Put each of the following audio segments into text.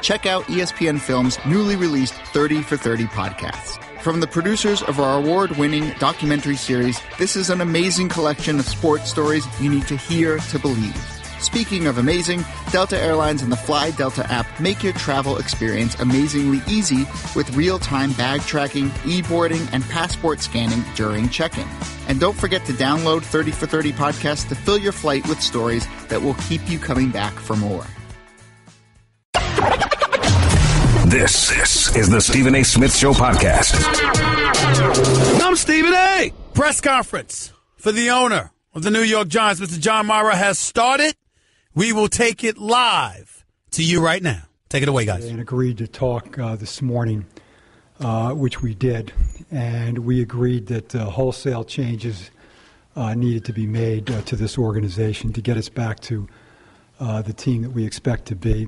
check out ESPN Film's newly released 30 for 30 podcast. From the producers of our award-winning documentary series, this is an amazing collection of sports stories you need to hear to believe. Speaking of amazing, Delta Airlines and the Fly Delta app make your travel experience amazingly easy with real-time bag tracking, e-boarding, and passport scanning during check-in. And don't forget to download 30 for 30 podcast to fill your flight with stories that will keep you coming back for more. This is the Stephen A. Smith Show podcast. I'm Stephen A. Press conference for the owner of the New York Giants, Mr. John Mara, has started. We will take it live to you right now. Take it away, guys. And agreed to talk this morning, which we did. And we agreed that wholesale changes needed to be made to this organization to get us back to the team that we expect to be.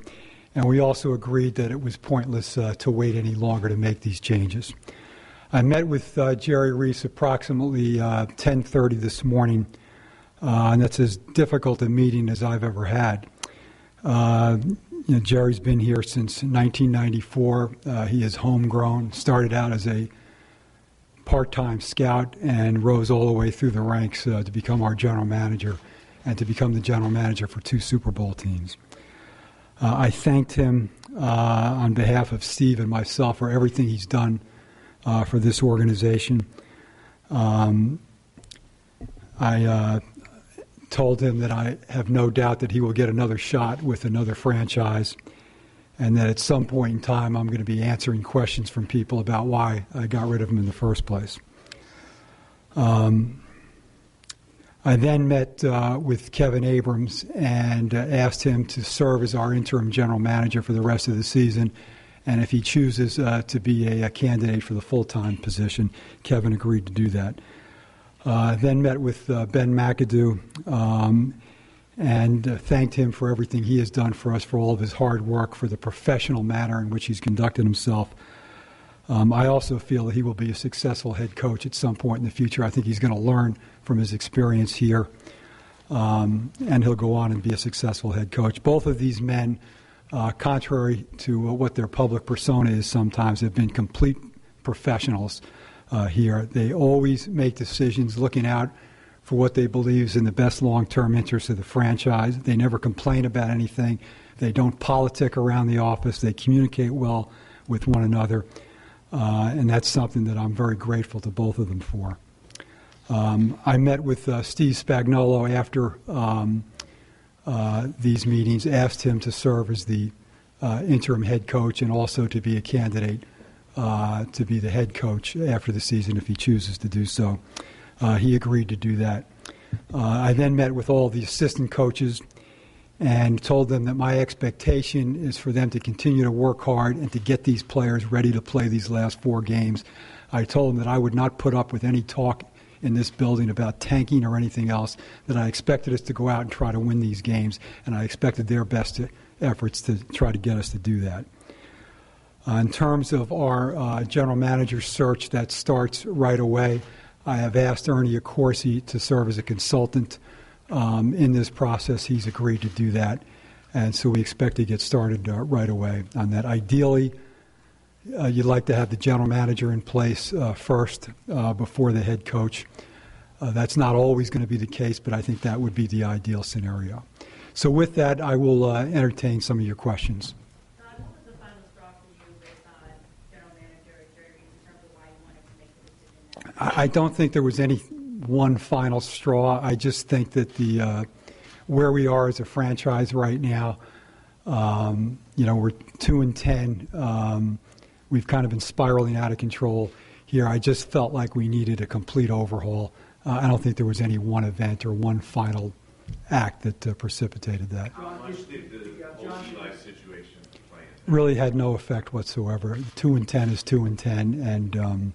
And we also agreed that it was pointless to wait any longer to make these changes. I met with Jerry Reese approximately 10:30 this morning. And that's as difficult a meeting as I've ever had. Jerry's been here since 1994. He is homegrown, started out as a part-time scout and rose all the way through the ranks to become our general manager and to become the general manager for 2 Super Bowl teams. I thanked him on behalf of Steve and myself for everything he's done for this organization. I told him that I have no doubt that he will get another shot with another franchise and that at some point in time I'm going to be answering questions from people about why I got rid of him in the first place. I then met with Kevin Abrams and asked him to serve as our interim general manager for the rest of the season, and if he chooses to be a candidate for the full-time position, Kevin agreed to do that. Then met with Ben McAdoo and thanked him for everything he has done for us, for all of his hard work, for the professional manner in which he's conducted himself. I also feel that he will be a successful head coach at some point in the future. I think he's going to learn from his experience here, and he'll go on and be a successful head coach. Both of these men, contrary to what their public persona is sometimes, have been complete professionals here. They always make decisions looking out for what they believe is in the best long-term interest of the franchise. They never complain about anything. They don't politic around the office. They communicate well with one another, and that's something that I'm very grateful to both of them for. I met with Steve Spagnuolo after these meetings, asked him to serve as the interim head coach and also to be a candidate to be the head coach after the season if he chooses to do so. He agreed to do that. I then met with all the assistant coaches and told them that my expectation is for them to continue to work hard and to get these players ready to play these last 4 games. I told them that I would not put up with any talk in this building about tanking or anything else, that I expected us to go out and try to win these games, and I expected their best efforts to try to get us to do that. In terms of our general manager search, that starts right away. I have asked Ernie Accorsi to serve as a consultant in this process. He's agreed to do that, and so we expect to get started right away on that. Ideally, you'd like to have the general manager in place first before the head coach. That's not always going to be the case, but I think that would be the ideal scenario. So with that, I will entertain some of your questions. What was the final straw for you with general manager Jerry in terms of why you wanted to make the decision now? I don't think there was any one final straw. I just think that the where we are as a franchise right now, we're 2-10. We've kind of been spiraling out of control here. I just felt like we needed a complete overhaul. I don't think there was any one event or one final act that precipitated that. How much did the whole Eli situation play in? Really had no effect whatsoever. 2-10 is 2-10, and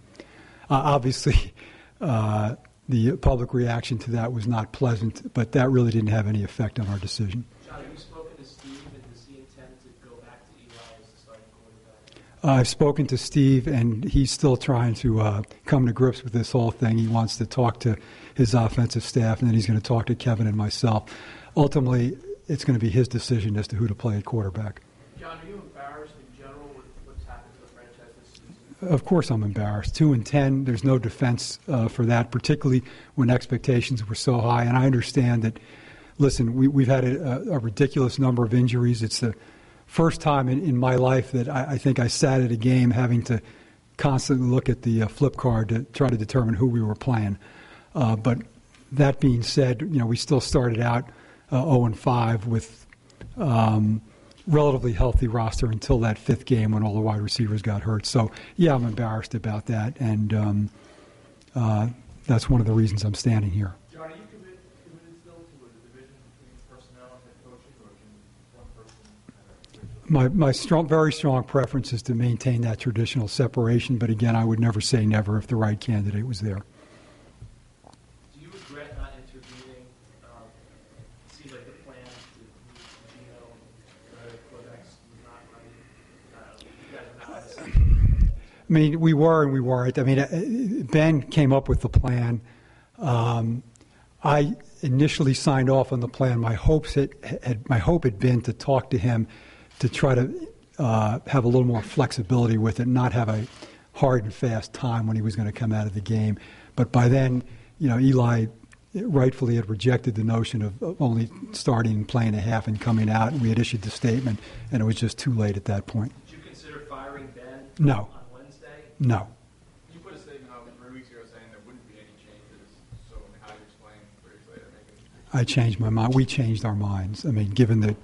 obviously the public reaction to that was not pleasant, but that really didn't have any effect on our decision. John, have you spoken to Steve, and does he intend to go back to Eli as the starting quarterback? I've spoken to Steve, and he's still trying to come to grips with this whole thing. He wants to talk to his offensive staff, and then he's going to talk to Kevin and myself. Ultimately, it's going to be his decision as to who to play at quarterback. John, are you embarrassed in general with what's happened to the franchise this season? Of course I'm embarrassed. 2-10, there's no defense for that, particularly when expectations were so high. And I understand that, listen, we've had a ridiculous number of injuries. It's the first time in my life that I think I sat at a game having to constantly look at the flip card to try to determine who we were playing. But that being said, we still started out 0-5 with relatively healthy roster until that fifth game when all the wide receivers got hurt. So, yeah, I'm embarrassed about that, and that's one of the reasons I'm standing here. John, are you committed still to a division between personnel and head coaching, or can one person My very strong preference is to maintain that traditional separation, but again, I would never say never if the right candidate was there. Do you regret not intervening? It seems like the plan to move Gino, Kovacs was not right. You guys are not on the I mean, we were and we weren't. I mean, Ben came up with the plan. I initially signed off on the plan. My hope had been to talk to him to try to have a little more flexibility with it, not have a hard and fast time when he was going to come out of the game. But by then, Eli rightfully had rejected the notion of only starting and playing a half and coming out, and we had issued the statement, and it was just too late at that point. Did you consider firing Ben No. on Wednesday? No. You put a statement out 3 weeks ago saying there wouldn't be any changes. So how do you explain 3 weeks later making? I changed my mind. We changed our minds. I mean, given that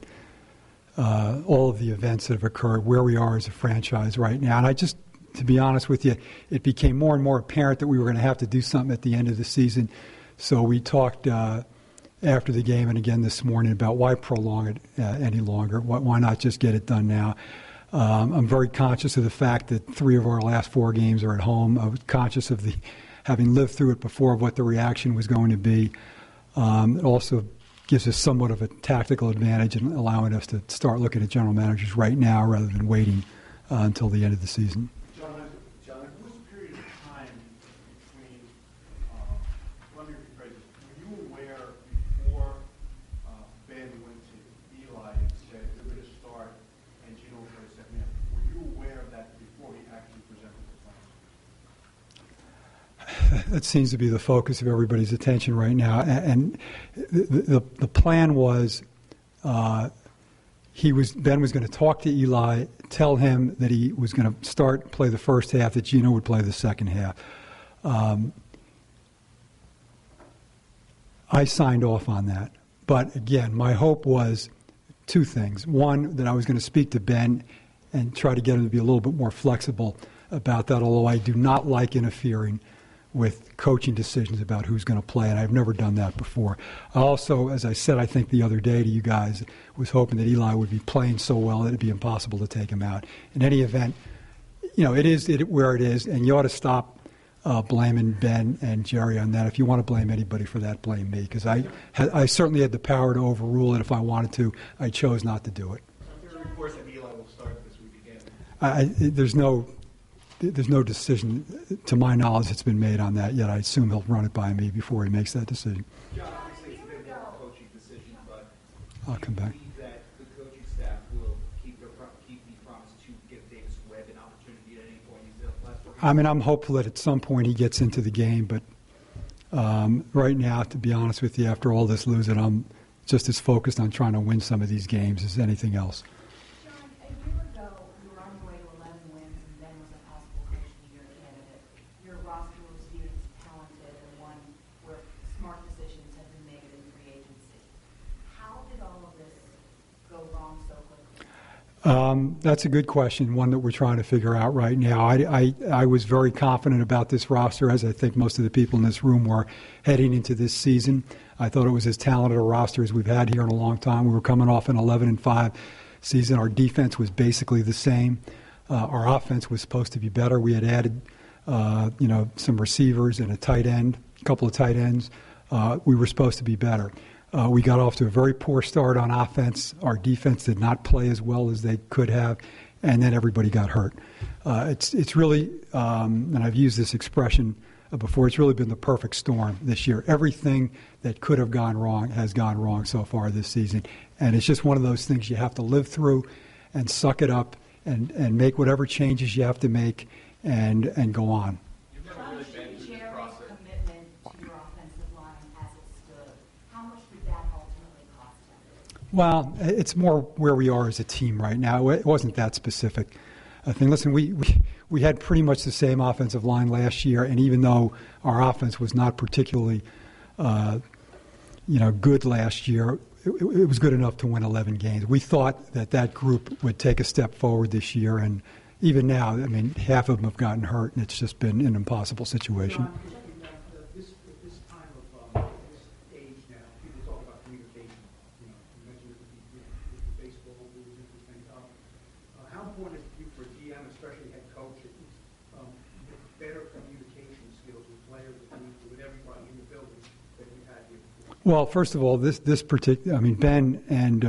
all of the events that have occurred, where we are as a franchise right now, and to be honest with you, it became more and more apparent that we were going to have to do something at the end of the season. So we talked after the game and again this morning about why prolong it any longer. Why not just get it done now? I'm very conscious of the fact that 3 of our last 4 games are at home. I was conscious of having lived through it before, of what the reaction was going to be. It also gives us somewhat of a tactical advantage in allowing us to start looking at general managers right now rather than waiting until the end of the season. John, there was a period of time between, let me rephrase this, were you aware before Ben went to Eli and said we're going to start and Gino was going to set me up, were you aware of that before he actually presented the plan? That seems to be the focus of everybody's attention right now. And the plan was Ben was going to talk to Eli, tell him that he was going to start play the first half, that Gino would play the second half. I signed off on that. But again, my hope was 2 things. One, that I was going to speak to Ben and try to get him to be a little bit more flexible about that, although I do not like interfering with coaching decisions about who's going to play, and I've never done that before. I also, as I said, I think the other day to you guys, was hoping that Eli would be playing so well that it'd be impossible to take him out. In any event, it is where it is, and you ought to stop blaming Ben and Jerry on that. If you want to blame anybody for that, blame me, because I certainly had the power to overrule it if I wanted to. I chose not to do it. There are reports that Eli will start this week again. There's no decision, to my knowledge, that's been made on that yet. I assume he'll run it by me before he makes that decision. John, obviously it's been a coaching decision, but I'll come back. Do you believe that the coaching staff will keep the promise to give Davis Webb an opportunity at any point? I mean, I'm hopeful that at some point he gets into the game, but right now, to be honest with you, after all this losing, I'm just as focused on trying to win some of these games as anything else. John, a year ago, you were on your way to 11 wins, and Ben was a possible Coach of the Year candidate. Your roster was viewed as talented and one where smart decisions had been made in free agency. How did all of this go wrong so quickly? That's a good question, one that we're trying to figure out right now. I was very confident about this roster, as I think most of the people in this room were, heading into this season. I thought it was as talented a roster as we've had here in a long time. We were coming off an 11-5 season. Our defense was basically the same. Our offense was supposed to be better. We had added, some receivers and a couple of tight ends. We were supposed to be better. We got off to a very poor start on offense. Our defense did not play as well as they could have, and then everybody got hurt. It's really, and I've used this expression before, it's really been the perfect storm this year. Everything that could have gone wrong has gone wrong so far this season, and it's just one of those things you have to live through and suck it up and make whatever changes you have to make and go on. You've never really been through this process. Commitment to your offensive line as it stood, how much did that ultimately cost him? Well, it's more where we are as a team right now. It wasn't that specific a thing. Listen, we had pretty much the same offensive line last year, and even though our offense was not particularly good last year, it was good enough to win 11 games. We thought that group would take a step forward this year, and even now, I mean, half of them have gotten hurt, and it's just been an impossible situation. John, at this time of this age now, people talk about communication. You mentioned with the baseball rules and everything. How important is it to you for a GM, especially head coach, better communication skills with players, with everybody in the building that you've had here before? Well, first of all, this particular, I mean, Ben and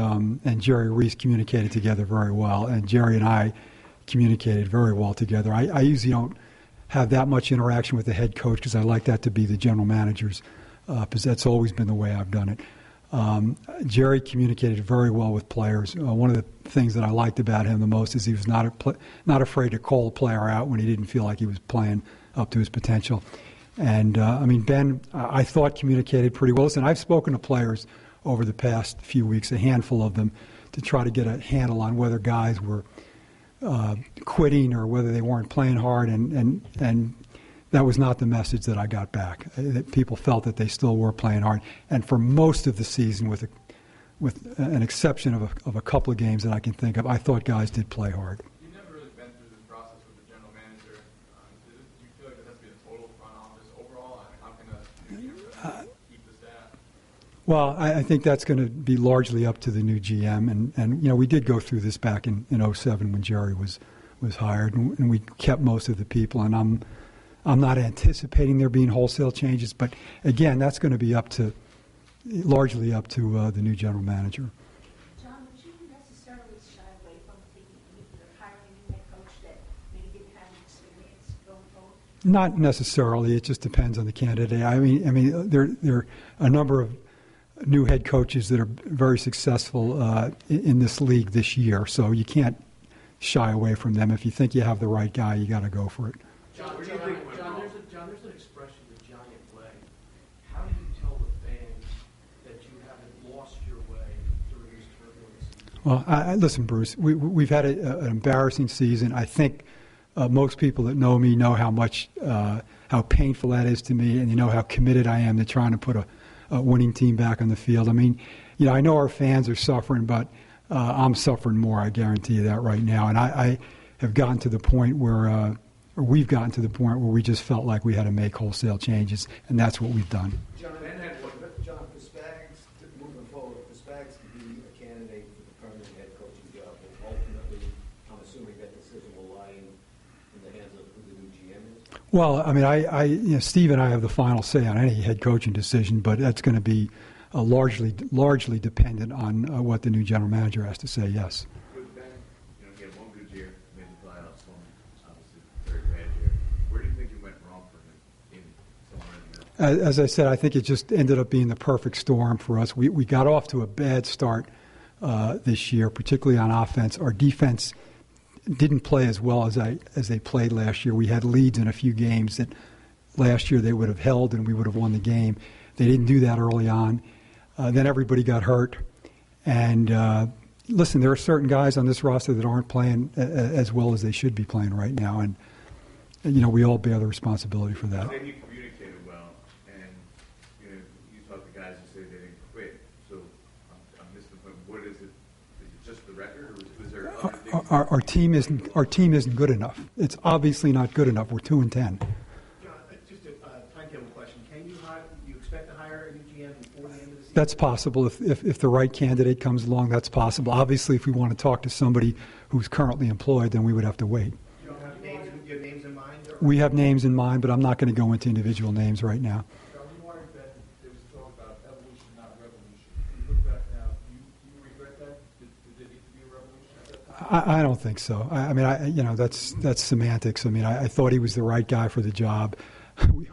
Jerry Reese communicated together very well, and Jerry and I communicated very well together. I usually don't have that much interaction with the head coach because I like that to be the general manager's, because that's always been the way I've done it. Jerry communicated very well with players. One of the things that I liked about him the most is he was not afraid to call a player out when he didn't feel like he was playing up to his potential. And, I mean, Ben, I thought communicated pretty well. Listen, I've spoken to players over the past few weeks, a handful of them, to try to get a handle on whether guys were quitting or whether they weren't playing hard, and that was not the message that I got back. That people felt that they still were playing hard, and for most of the season, with an exception of a couple of games that I can think of, I thought guys did play hard. You've never really been through this process with the general manager. Do you feel like this has to be the total front office overall? I mean, how can a keep the staff? Well, I think that's going to be largely up to the new GM, and we did go through this back in 2007 when Jerry was hired, and we kept most of the people, and I'm not anticipating there being wholesale changes, but again, that's going to be largely up to the new general manager. John, would you necessarily shy away from hiring a head coach that maybe didn't have experience going forward? Not necessarily. It just depends on the candidate. I mean, there are a number of new head coaches that are very successful in this league this year, so you can't shy away from them. If you think you have the right guy, you got to go for it. John, there's an expression, the giant way. How do you tell the fans that you haven't lost your way during this turbulent season? Well, listen, Bruce, we've had an embarrassing season. I think most people that know me know how painful that is to me, and how committed I am to trying to put a winning team back on the field. I mean, I know our fans are suffering, but I'm suffering more, I guarantee you that right now. And I have gotten to the point where, or we've gotten to the point where we just felt like we had to make wholesale changes, and that's what we've done. John, for Spags, moving forward, for Spags to be a candidate for the permanent head coaching job, and ultimately, I'm assuming that decision will lie in the hands of who the new GM is? Well, I mean, Steve and I have the final say on any head coaching decision, but that's going to be largely dependent on what the new general manager has to say, yes. With Ben, he had one good year, made the playoffs, one obviously very bad year. Where do you think it went wrong for him somewhere in the middle? As I said, I think it just ended up being the perfect storm for us. We got off to a bad start this year, particularly on offense. Our defense didn't play as well as they played last year. We had leads in a few games that last year they would have held and we would have won the game. They didn't do that early on. Then everybody got hurt. And listen, there are certain guys on this roster that aren't playing as well as they should be playing right now. And we all bear the responsibility for that. You communicated well, and you talk to guys who say they didn't quit. So I'm missing the point. What is it? Is it just the record, or was there other things? Our team isn't good enough. It's obviously not good enough. We're 2-10. John, just a timetable question. Can you expect to hire a new GM before the end of the season? That's possible. If the right candidate comes along, that's possible. Obviously, if we want to talk to somebody who's currently employed, then we would have to wait. You don't have names in mind? We have names in mind, but I'm not going to go into individual names right now. John, you worried that there was talk about evolution, not revolution. You look back now, do you regret that? Did there need to be a revolution at that time? I don't think so. I mean, that's semantics. I mean, I thought he was the right guy for the job.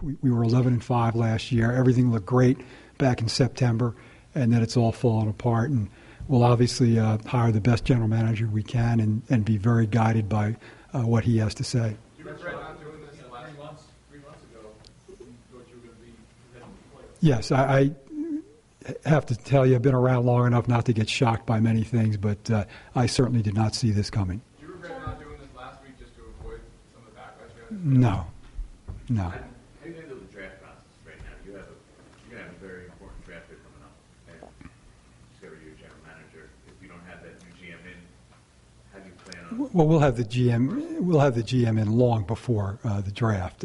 We were 11-5 last year. Everything looked great back in September, and then it's all fallen apart. And we'll obviously hire the best general manager we can and be very guided by what he has to say. You regret not doing this in the last 3 months ago. You thought you were going to be the head player. Yes, I have to tell you, I've been around long enough not to get shocked by many things, but I certainly did not see this coming. Do you regret not doing this last week just to avoid some of the backlash you had? No. How do you handle the draft process right now? You're going to have a very important draft pick coming up, and discover your general manager. If you don't have that new GM in, how do you plan on? Well, we'll have the GM in long before the draft.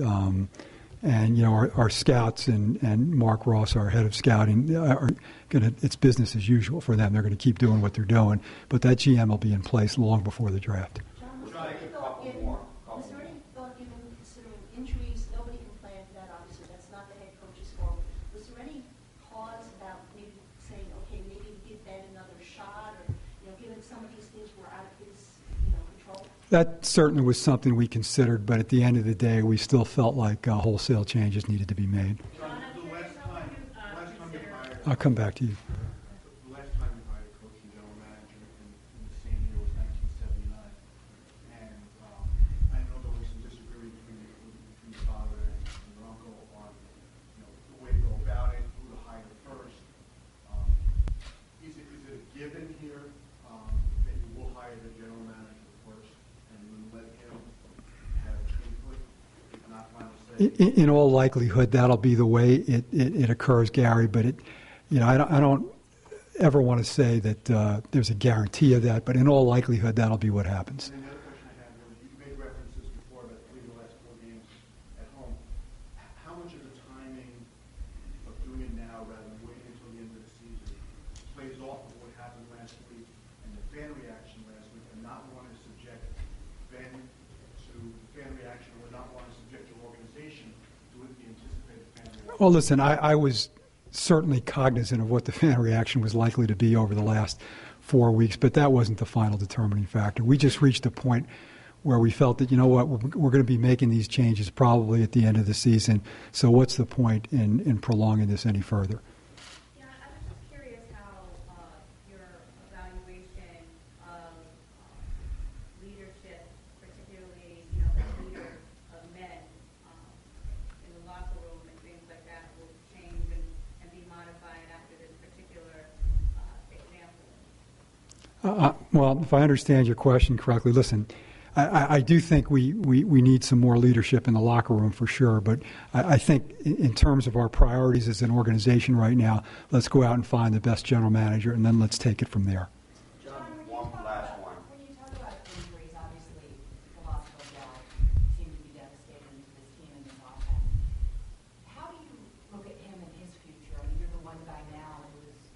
And, you know, our scouts and Mark Ross, our head of scouting, are going to, it's business as usual for them. They're going to keep doing what they're doing. But that GM will be in place long before the draft. John, was there any thought given considering injuries? Nobody can plan for that, obviously. That's not the head coach's fault. Was there any pause about maybe saying, okay, maybe give Ben another shot, or, you know, given some of these things were out of his, control? That certainly was something we considered, but at the end of the day, we still felt like wholesale changes needed to be made. I'll come back to you. The last time you hired a coach and general manager in the same year was 1979. And I know there was some disagreement between your father and your uncle on the way to go about it, who to hire first. Is it a given here that you will hire the general manager first and then let him have input, if not final say? In all likelihood, that'll be the way it occurs, Gary, but I don't ever want to say that there's a guarantee of that, but in all likelihood, that'll be what happens. And the other question I had was, you made references before about the last 4 games at home. How much of the timing of doing it now rather than waiting until the end of the season plays off of what happened last week and the fan reaction last week, and not wanting to subject Ben to fan reaction or not wanting to subject your organization to the anticipated fan reaction? Well, listen, I was certainly cognizant of what the fan reaction was likely to be over the last 4 weeks, but that wasn't the final determining factor. We just reached a point where we felt that, you know what, we're going to be making these changes probably at the end of the season, so what's the point in prolonging this any further? Yeah, I was just curious how your evaluation of leadership, particularly, the leader of men in the locker room and things like that will change and be modified after this particular example. Well, if I understand your question correctly, listen, I do think we need some more leadership in the locker room for sure, but I think in terms of our priorities as an organization right now, let's go out and find the best general manager, and then let's take it from there. John, when you talk about injuries, obviously the hospital job seemed to be devastating to this team and this offense. How do you look at him and his future? I mean, you're the one guy now who's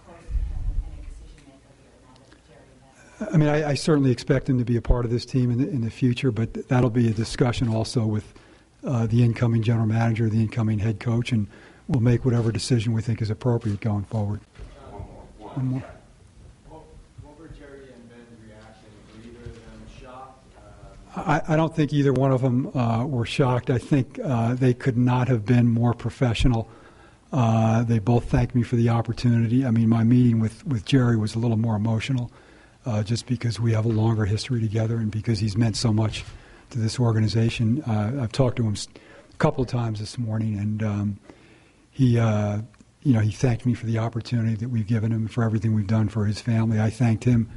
close to him and a decision maker here now that Jerry left. I mean, I certainly expect him to be a part of this team in the future, but that'll be a discussion also with the incoming general manager, the incoming head coach, and we'll make whatever decision we think is appropriate going forward. One more. What were Jerry and Ben's reactions? Were either of them shocked? I don't think either one of them were shocked. I think they could not have been more professional. They both thanked me for the opportunity. I mean, my meeting with Jerry was a little more emotional just because we have a longer history together and because he's meant so much to this organization. I've talked to him a couple of times this morning, and he thanked me for the opportunity that we've given him, for everything we've done for his family. I thanked him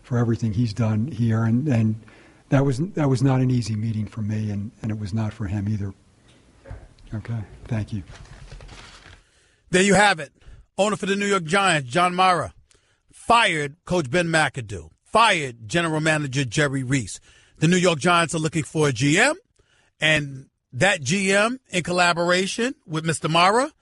for everything he's done here, and that was not an easy meeting for me, and it was not for him either. Okay, thank you. There you have it. Owner for the New York Giants, John Mara, fired Coach Ben McAdoo, fired General Manager Jerry Reese. The New York Giants are looking for a GM, and that GM, in collaboration with Mr. Mara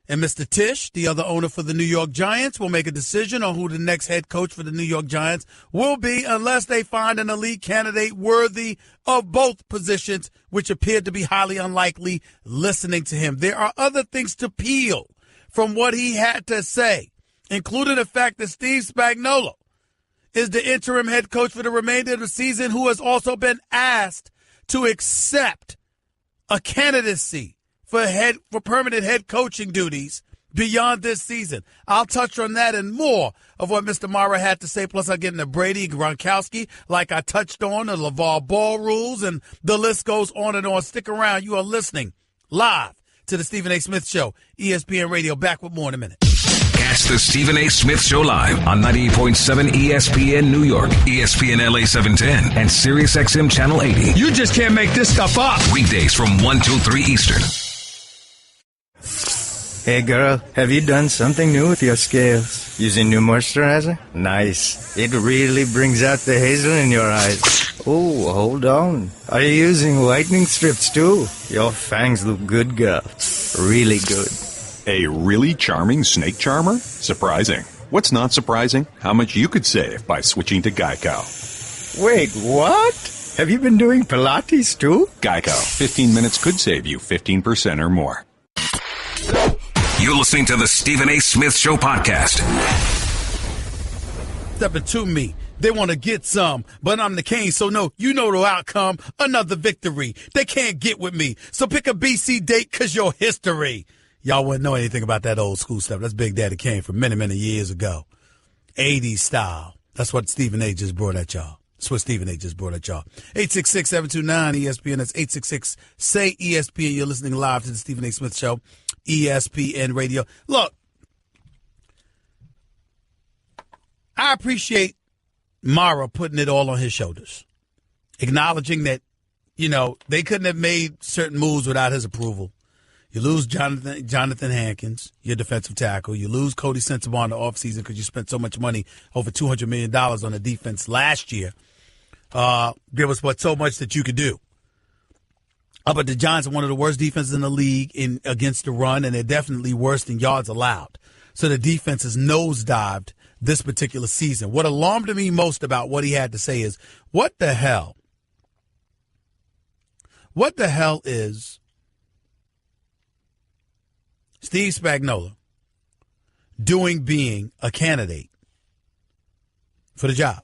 and Mr. Tisch, the other owner for the New York Giants, will make a decision on who the next head coach for the New York Giants will be unless they find an elite candidate worthy of both positions, which appeared to be highly unlikely listening to him. There are other things to peel from what he had to say, including the fact that Steve Spagnuolo is the interim head coach for the remainder of the season, who has also been asked to accept a candidacy for permanent head coaching duties beyond this season. I'll touch on that and more of what Mr. Mara had to say. Plus, I'll get into Brady Gronkowski, like I touched on, the LeVar Ball rules, and the list goes on and on. Stick around. You are listening live to the Stephen A. Smith Show, ESPN Radio. Back with more in a minute. Catch the Stephen A. Smith Show live on 98.7 ESPN New York, ESPN LA 710, and SiriusXM Channel 80. You just can't make this stuff up. Weekdays from 1 till 3 Eastern. Hey girl, have you done something new with your scales? Using new moisturizer? Nice. It really brings out the hazel in your eyes. Oh, hold on. Are you using whitening strips too? Your fangs look good, girl. Really good. A really charming snake charmer? Surprising. What's not surprising? How much you could save by switching to Geico. Wait, what? Have you been doing Pilates too? Geico. 15 minutes could save you 15% or more. You're listening to the Stephen A. Smith Show podcast. Stepping to me. They want to get some, but I'm the king, so no, you know the outcome. Another victory. They can't get with me. So pick a BC date, because your history. Y'all wouldn't know anything about that old school stuff. That's Big Daddy Kane from many, many years ago. 80s style. That's what Stephen A. just brought at y'all. That's what Stephen A. just brought at y'all. 866-729-ESPN. That's 866-SAY-ESPN. You're listening live to the Stephen A. Smith Show, ESPN Radio. Look, I appreciate Mara putting it all on his shoulders, acknowledging that, you know, they couldn't have made certain moves without his approval. You lose Jonathan Hankins, your defensive tackle. You lose Cody Sensabaugh in the offseason because you spent so much money, over $200 million on the defense last year. There was so much that you could do. But the Giants are one of the worst defenses in the league against the run, and they're definitely worse than yards allowed. So the defense is nosedived this particular season. What alarmed me most about what he had to say is, what the hell? What the hell is Steve Spagnuolo doing being a candidate for the job?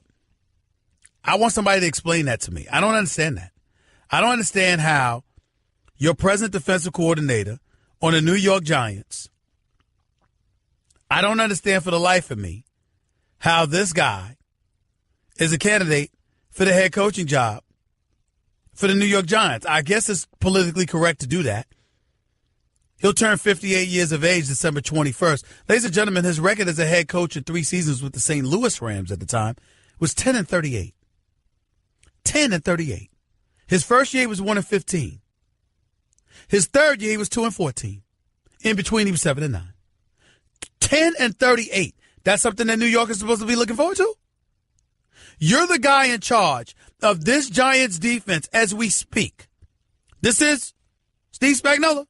I want somebody to explain that to me. I don't understand that. I don't understand how your present defensive coordinator on the New York Giants, I don't understand for the life of me how this guy is a candidate for the head coaching job for the New York Giants. I guess it's politically correct to do that. He'll turn 58 years of age December 21st. Ladies and gentlemen, his record as a head coach in 3 seasons with the St. Louis Rams at the time was 10-38. 10-38. His first year he was 1-15. His third year he was 2-14. In between he was 7-9. 10-38. That's something that New York is supposed to be looking forward to? You're the guy in charge of this Giants defense as we speak. This is Steve Spagnuolo.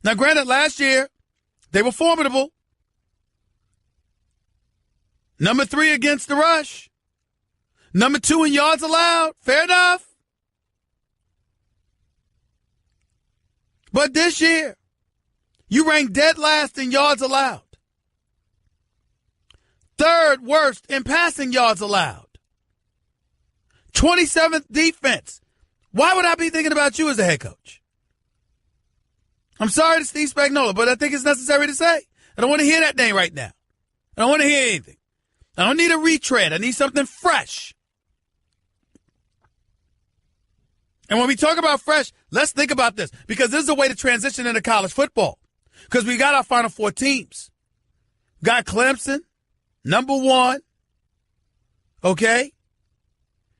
Now, granted, last year, they were formidable. Number 3 against the rush. Number 2 in yards allowed. Fair enough. But this year, you rank dead last in yards allowed. 3rd worst in passing yards allowed. 27th defense. Why would I be thinking about you as a head coach? I'm sorry to Steve Spagnuolo, but I think it's necessary to say. I don't want to hear that name right now. I don't want to hear anything. I don't need a retread. I need something fresh. And when we talk about fresh, let's think about this, because this is a way to transition into college football. Because we got our Final Four teams. Got Clemson, number 1. Okay?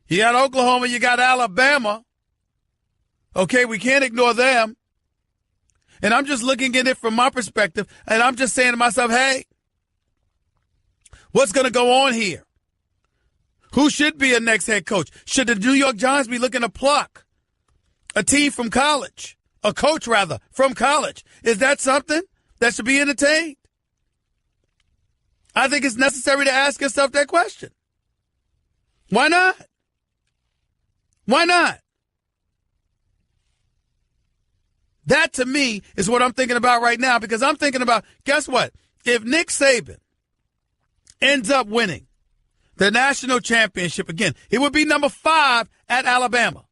You got Oklahoma, you got Alabama. Okay, we can't ignore them. And I'm just looking at it from my perspective, and I'm just saying to myself, hey, what's going to go on here? Who should be a next head coach? Should the New York Giants be looking to pluck a team from college? A coach, rather, from college. Is that something that should be entertained? I think it's necessary to ask yourself that question. Why not? Why not? That, to me, is what I'm thinking about right now, because I'm thinking about, guess what? If Nick Saban ends up winning the national championship again, it would be number 5 at Alabama.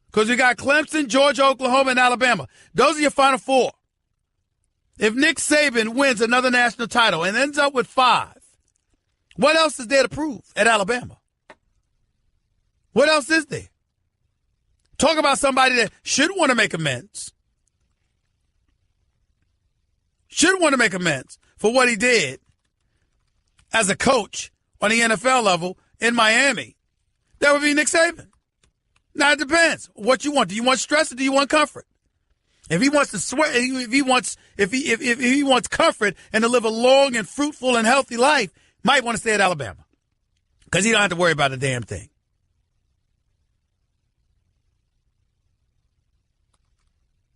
Because we got Clemson, Georgia, Oklahoma, and Alabama. Those are your Final Four. If Nick Saban wins another national title and ends up with 5, what else is there to prove at Alabama? What else is there? Talk about somebody that should want to make amends. Should want to make amends for what he did as a coach on the NFL level in Miami. That would be Nick Saban. Now, it depends what you want. Do you want stress or do you want comfort? If he wants to sweat, if he wants comfort and to live a long and fruitful and healthy life, might want to stay at Alabama because he don't have to worry about a damn thing.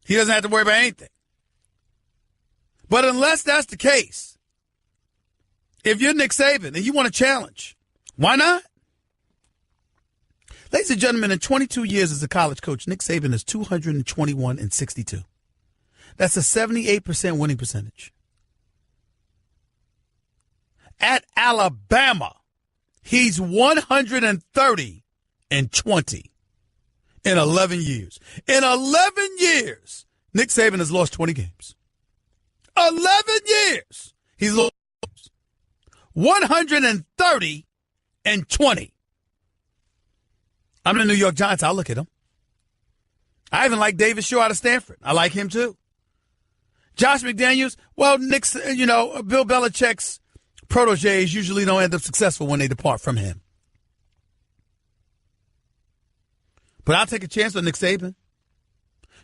He doesn't have to worry about anything. But unless that's the case, if you're Nick Saban and you want to challenge, why not? Ladies and gentlemen, in 22 years as a college coach, Nick Saban is 221-62. That's a 78% winning percentage. At Alabama, he's 130-20 in 11 years. In 11 years, Nick Saban has lost 20 games. 11 years, he's lost 130-20. I'm the New York Giants. I'll look at him. I even like David Shaw out of Stanford. I like him too. Josh McDaniels, well, Bill Belichick's proteges usually don't end up successful when they depart from him. But I'll take a chance on Nick Saban.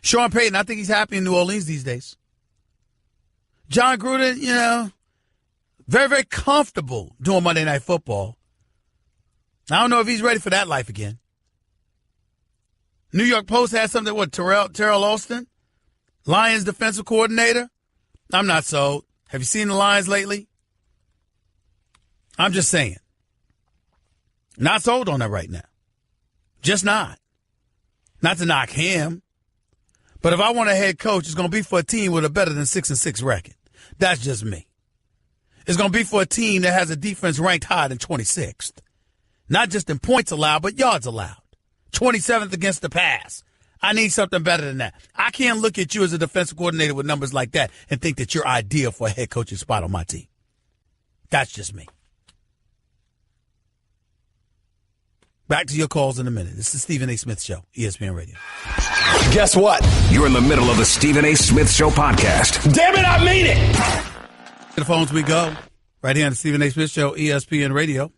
Sean Payton, I think he's happy in New Orleans these days. John Gruden, very, very comfortable doing Monday Night Football. I don't know if he's ready for that life again. New York Post has something, Terrell Austin, Lions defensive coordinator? I'm not sold. Have you seen the Lions lately? I'm just saying. Not sold on that right now. Just not. Not to knock him. But if I want a head coach, it's going to be for a team with a better than 6-6 record. That's just me. It's going to be for a team that has a defense ranked higher than 26th. Not just in points allowed, but yards allowed. 27th against the pass. I need something better than that. I can't look at you as a defensive coordinator with numbers like that and think that you're ideal for a head coaching spot on my team. That's just me. Back to your calls in a minute. This is the Stephen A. Smith Show, ESPN Radio. Guess what? You're in the middle of the Stephen A. Smith Show podcast. Damn it, I mean it! To the phones we go. Right here on the Stephen A. Smith Show, ESPN Radio.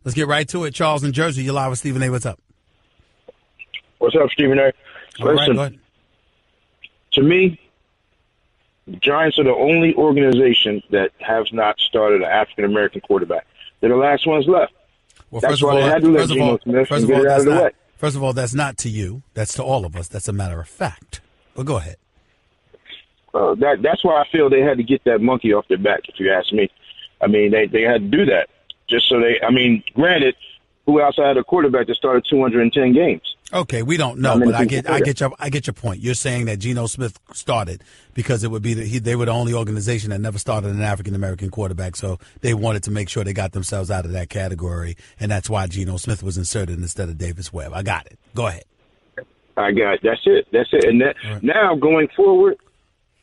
Let's get right to it. Charles in Jersey, you're live with Stephen A. What's up? What's up, Stephen A? Listen, right, to me, the Giants are the only organization that has not started an African-American quarterback. They're the last ones left. Well, that's why they had to let Geno Smith and get it out of the way. First of all, that's not to you. That's to all of us. That's a matter of fact. But go ahead. That's why I feel they had to get that monkey off their back, if you ask me. I mean, they had to do that. Just so granted, who else had a quarterback that started 210 games? Okay, we don't know, but I get your point. You're saying that Geno Smith started because it would be they were the only organization that never started an African American quarterback, so they wanted to make sure they got themselves out of that category, and that's why Geno Smith was inserted instead of Davis Webb. I got it. Go ahead. I got it. That's it. And now going forward,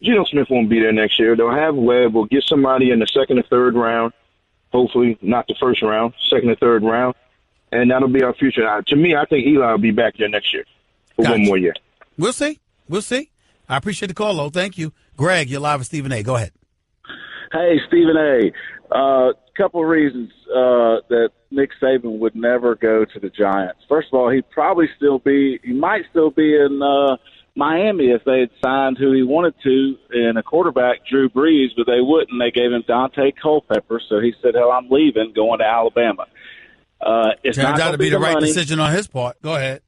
Geno Smith won't be there next year. They'll have Webb. We'll get somebody in the second or third round. Hopefully not the first round, second or third round. And that'll be our future. To me, I think Eli will be back there next year for one more year. We'll see. I appreciate the call, though. Thank you. Greg, you're live with Stephen A. Go ahead. Hey, Stephen A. Couple of reasons that Nick Saban would never go to the Giants. First of all, he might still be in Miami if they had signed who he wanted to in a quarterback, Drew Brees, but they wouldn't. They gave him Dante Culpepper, so he said, hell, I'm leaving, going to Alabama. It's Turns not out to be the right money. decision on his part. Go ahead.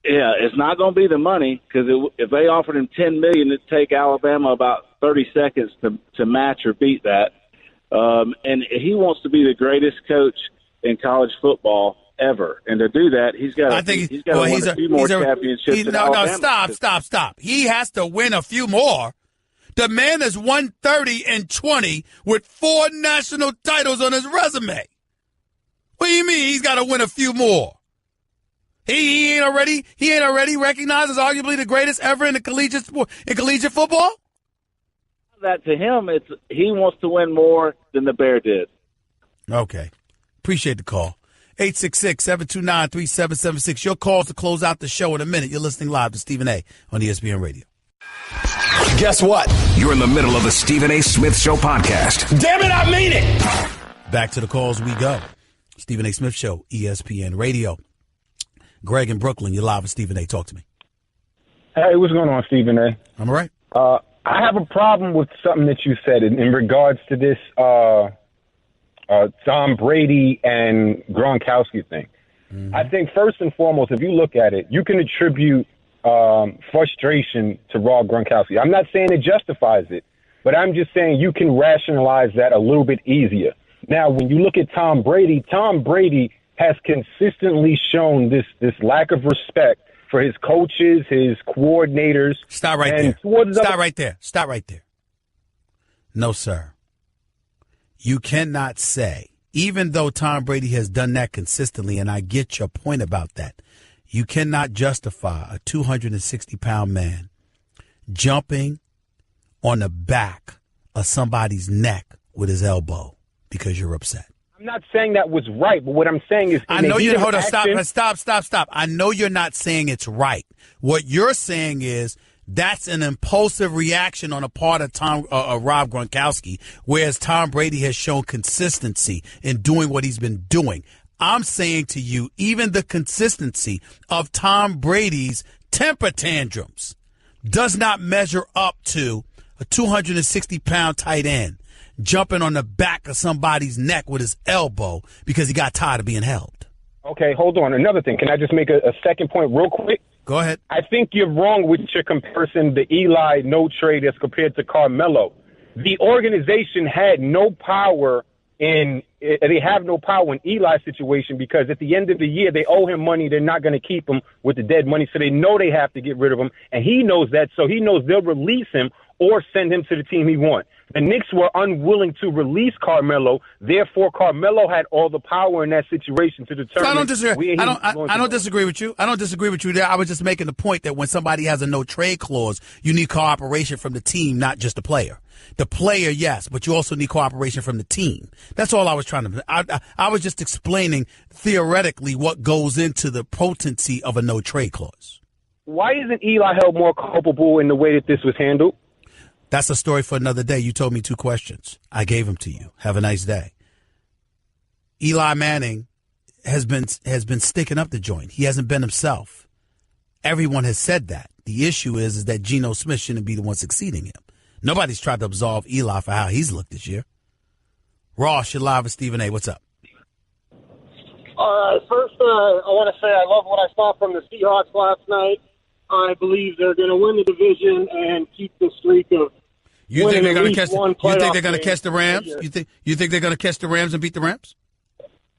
Yeah, it's not going to be the money because if they offered him $10 million, it'd take Alabama about 30 seconds to match or beat that. And he wants to be the greatest coach in college football ever, and to do that, he's got to win a few more championships. Stop. He has to win a few more. The man is 130-20 with 4 national titles on his resume. What do you mean he's got to win a few more? He ain't already recognized as arguably the greatest ever in collegiate football? that to him, he wants to win more than the Bear did. Okay. Appreciate the call. 866-729-3776. Your calls to close out the show in a minute. You're listening live to Stephen A. on ESPN Radio. Guess what? You're in the middle of the Stephen A. Smith Show podcast. Damn it, I mean it! Back to the calls we go. Stephen A. Smith Show, ESPN Radio. Greg in Brooklyn, you're live with Stephen A. Talk to me. Hey, what's going on, Stephen A? I'm all right. I have a problem with something that you said in regards to this Tom Brady and Gronkowski thing. Mm-hmm. I think first and foremost, if you look at it, you can attribute frustration to Rob Gronkowski. I'm not saying it justifies it, but I'm just saying you can rationalize that a little bit easier. Now, when you look at Tom Brady has consistently shown this lack of respect for his coaches, his coordinators. Stop right there. Stop right there. No, sir. You cannot say, even though Tom Brady has done that consistently, and I get your point about that, you cannot justify a 260-pound man jumping on the back of somebody's neck with his elbow because you're upset. I'm not saying that was right, but what I'm saying is... Hold on, stop. I know you're not saying it's right. What you're saying is that's an impulsive reaction on the part of Rob Gronkowski, whereas Tom Brady has shown consistency in doing what he's been doing. I'm saying to you, even the consistency of Tom Brady's temper tantrums does not measure up to a 260-pound tight end jumping on the back of somebody's neck with his elbow because he got tired of being held. Okay, hold on. Another thing. Can I just make a second point real quick? Go ahead. I think you're wrong with your comparison, the Eli no trade as compared to Carmelo. The organization had no power they have no power in Eli's situation because at the end of the year, they owe him money. They're not going to keep him with the dead money, so they know they have to get rid of him. And he knows that, so he knows they'll release him or send him to the team he wants. The Knicks were unwilling to release Carmelo. Therefore, Carmelo had all the power in that situation to determine. So I don't disagree. I don't disagree with you. I don't disagree with you there. I was just making the point that when somebody has a no trade clause, you need cooperation from the team, not just the player. The player, yes, but you also need cooperation from the team. That's all I was trying to. I was just explaining theoretically what goes into the potency of a no trade clause. Why isn't Eli held more culpable in the way that this was handled? That's a story for another day. You told me 2 questions. I gave them to you. Have a nice day. Eli Manning has been sticking up the joint. He hasn't been himself. Everyone has said that. The issue is that Geno Smith shouldn't be the one succeeding him. Nobody's tried to absolve Eli for how he's looked this year. Ross, you're live with Stephen A. What's up? All right. First, I want to say I love what I saw from the Seahawks last night. I believe they're going to win the division and keep the streak of You think they're going to catch? You think they're going to catch the Rams? You think they're going to catch the Rams and beat the Rams?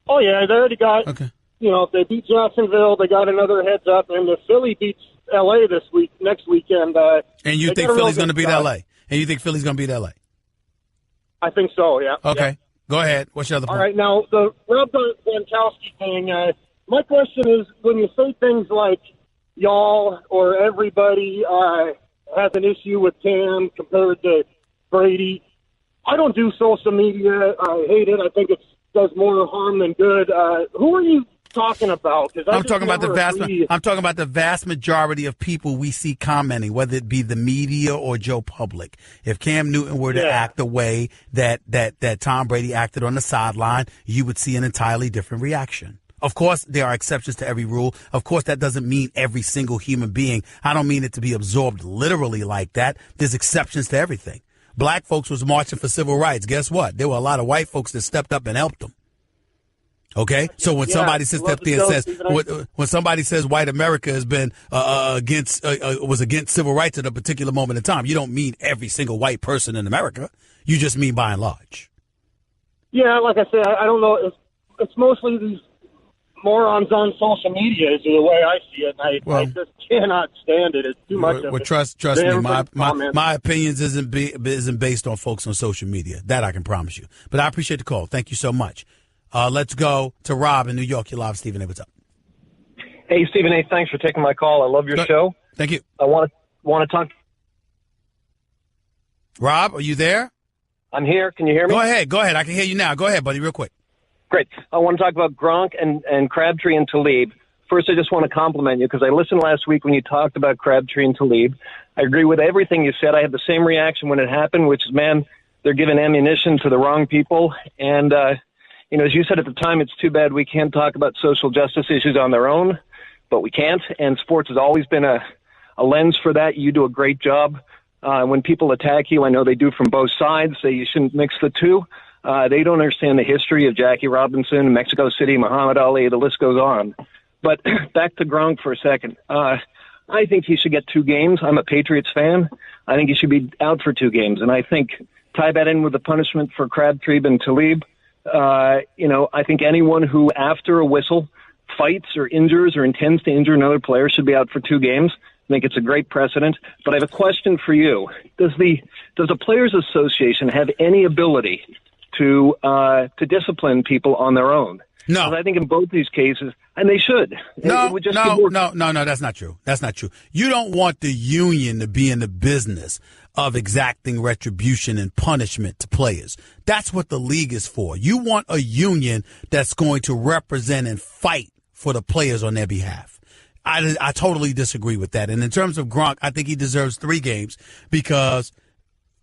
Oh yeah, they already got. Okay. You know, if they beat Jacksonville, they got another heads up. And if Philly beats L.A. next weekend, and you think Philly's going to beat L.A. And you think Philly's going to beat L.A. I think so. Yeah. Okay. Yeah. Go ahead. What's your other point? All right. Now the Rob Gronkowski thing. My question is, when you say things like y'all or everybody has an issue with Cam compared to Brady, I don't do social media. I hate it. I think it does more harm than good. Who are you talking about? I'm talking about the vast majority of people we see commenting, whether it be the media or Joe Public. If Cam Newton were to act the way that Tom Brady acted on the sideline, you would see an entirely different reaction. Of course, there are exceptions to every rule. Of course, that doesn't mean every single human being. I don't mean it to be absorbed literally like that. There's exceptions to everything. Black folks was marching for civil rights. Guess what? There were a lot of white folks that stepped up and helped them. Okay, so when somebody sits up there and says, when somebody says white America has been was against civil rights at a particular moment in time, you don't mean every single white person in America. You just mean by and large. Yeah, like I said, I don't know. It's mostly these morons on social media is the way I see it. And I just cannot stand it. It's too much of it. Trust me, my opinions isn't based on folks on social media. That I can promise you. But I appreciate the call. Thank you so much. Let's go to Rob in New York. You're live, Stephen A. What's up? Hey, Stephen A. Thanks for taking my call. I love your show. Thank you. I want to talk. Rob, are you there? I'm here. Can you hear me? Go ahead. I can hear you now. Go ahead, buddy, real quick. Great. I want to talk about Gronk and Crabtree and Talib. First, I just want to compliment you because I listened last week when you talked about Crabtree and Talib. I agree with everything you said. I had the same reaction when it happened, which is, man, they're giving ammunition to the wrong people. And, as you said at the time, it's too bad we can't talk about social justice issues on their own, but we can't. And sports has always been a lens for that. You do a great job. When people attack you, I know they do from both sides, say you shouldn't mix the two. They don't understand the history of Jackie Robinson, Mexico City, Muhammad Ali, the list goes on. But back to Gronk for a second. I think he should get 2 games. I'm a Patriots fan. I think he should be out for 2 games. And I think tie that in with the punishment for Crabtree and Talib. I think anyone who, after a whistle, fights or injures or intends to injure another player should be out for 2 games. I think it's a great precedent. But I have a question for you. Does the Players Association have any ability to discipline people on their own? No. I think in both these cases, and they should. No, that's not true. That's not true. You don't want the union to be in the business of exacting retribution and punishment to players. That's what the league is for. You want a union that's going to represent and fight for the players on their behalf. I totally disagree with that. And in terms of Gronk, I think he deserves 3 games because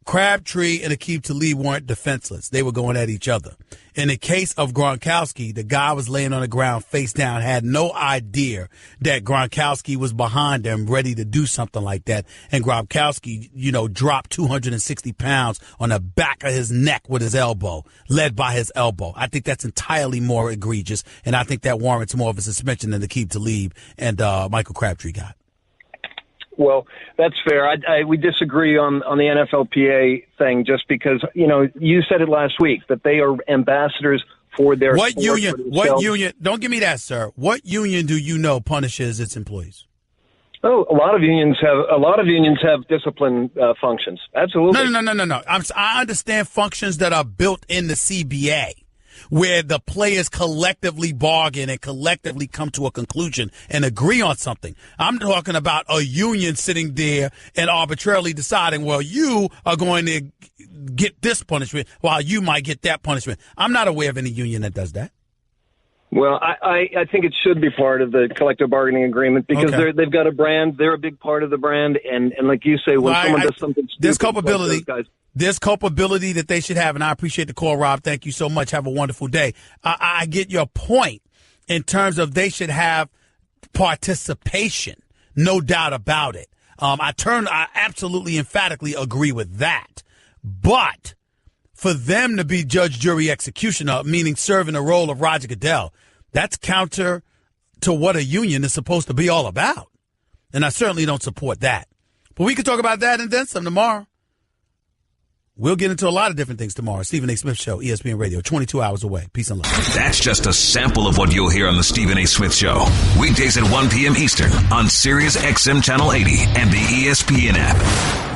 Crabtree and Aqib Talib weren't defenseless. They were going at each other. In the case of Gronkowski, the guy was laying on the ground face down, had no idea that Gronkowski was behind him, ready to do something like that. And Gronkowski, dropped 260 pounds on the back of his neck with his elbow, led by his elbow. I think that's entirely more egregious, and I think that warrants more of a suspension than Aqib Talib and Michael Crabtree got. Well, that's fair. We disagree on the NFLPA thing just because, you said it last week that they are ambassadors for their What union? Don't give me that, sir. What union do you know punishes its employees? Oh, a lot of unions have discipline functions. Absolutely. No. I understand functions that are built in the CBA, where the players collectively bargain and collectively come to a conclusion and agree on something. I'm talking about a union sitting there and arbitrarily deciding, well, you are going to get this punishment while you might get that punishment. I'm not aware of any union that does that. Well, I think it should be part of the collective bargaining agreement because they've got a brand. They're a big part of the brand. And like you say, when someone does something stupid, there's culpability that they should have. And I appreciate the call, Rob. Thank you so much. Have a wonderful day. I get your point in terms of they should have participation. No doubt about it. I absolutely emphatically agree with that. But for them to be judge, jury, executioner, meaning serving the role of Roger Goodell, that's counter to what a union is supposed to be all about. And I certainly don't support that. But we can talk about that and then some tomorrow. We'll get into a lot of different things tomorrow. Stephen A. Smith Show, ESPN Radio, 22 hours away. Peace and love. That's just a sample of what you'll hear on the Stephen A. Smith Show. Weekdays at 1 p.m. Eastern on Sirius XM Channel 80 and the ESPN app.